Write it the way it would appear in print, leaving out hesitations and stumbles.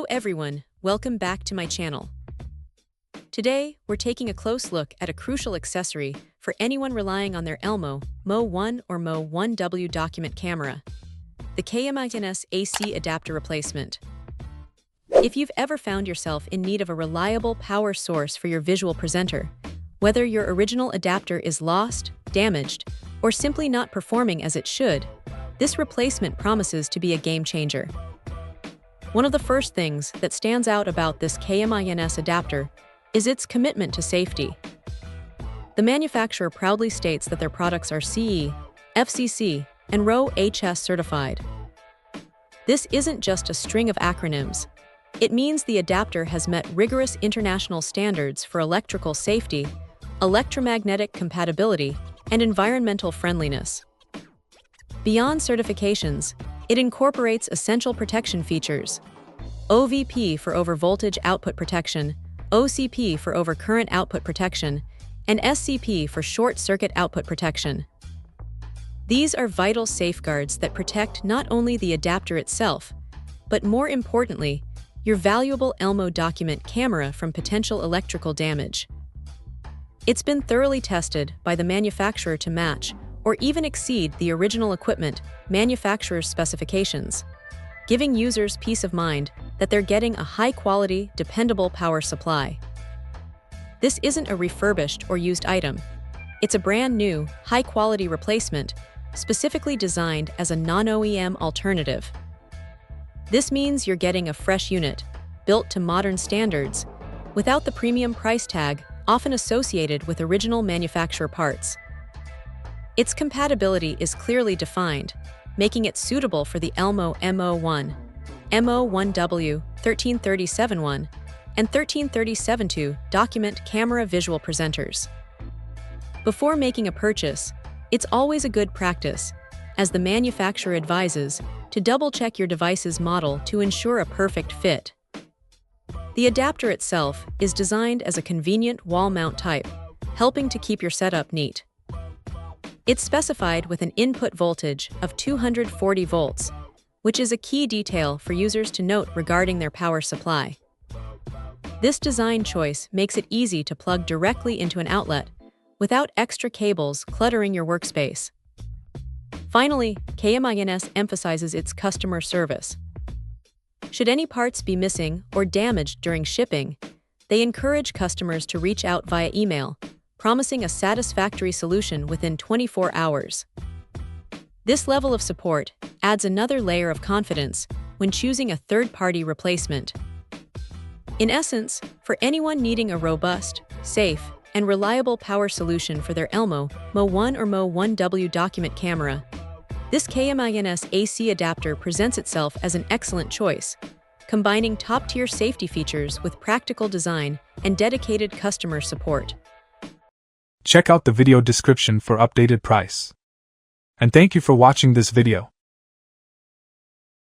everyone, welcome back to my channel. Today, we're taking a close look at a crucial accessory for anyone relying on their Elmo, MO-1 or MO-1W document camera, the MAINS AC adapter replacement. If you've ever found yourself in need of a reliable power source for your visual presenter, whether your original adapter is lost, damaged, or simply not performing as it should, this replacement promises to be a game changer. One of the first things that stands out about this MAINS adapter is its commitment to safety. The manufacturer proudly states that their products are CE, FCC, and RoHS certified. This isn't just a string of acronyms. It means the adapter has met rigorous international standards for electrical safety, electromagnetic compatibility, and environmental friendliness. Beyond certifications, it incorporates essential protection features: OVP for over-voltage output protection, OCP for over-current output protection, and SCP for short-circuit output protection. These are vital safeguards that protect not only the adapter itself, but more importantly, your valuable Elmo document camera from potential electrical damage. It's been thoroughly tested by the manufacturer to match or even exceed the original equipment manufacturer's specifications, giving users peace of mind that they're getting a high-quality, dependable power supply. This isn't a refurbished or used item. It's a brand-new, high-quality replacement, specifically designed as a non-OEM alternative. This means you're getting a fresh unit, built to modern standards, without the premium price tag often associated with original manufacturer parts. Its compatibility is clearly defined, making it suitable for the Elmo MO-1, MO-1W, 1337-1, and 1337-2 document camera visual presenters. Before making a purchase, it's always a good practice, as the manufacturer advises, to double-check your device's model to ensure a perfect fit. The adapter itself is designed as a convenient wall mount type, helping to keep your setup neat. It's specified with an input voltage of 240 volts, which is a key detail for users to note regarding their power supply. This design choice makes it easy to plug directly into an outlet, without extra cables cluttering your workspace. Finally, MAINS emphasizes its customer service. Should any parts be missing or damaged during shipping, they encourage customers to reach out via email, promising a satisfactory solution within 24 hours. This level of support adds another layer of confidence when choosing a third-party replacement. In essence, for anyone needing a robust, safe, and reliable power solution for their Elmo, MO-1 or MO-1W document camera, this MAINS AC adapter presents itself as an excellent choice, combining top-tier safety features with practical design and dedicated customer support. Check out the video description for updated price. And thank you for watching this video.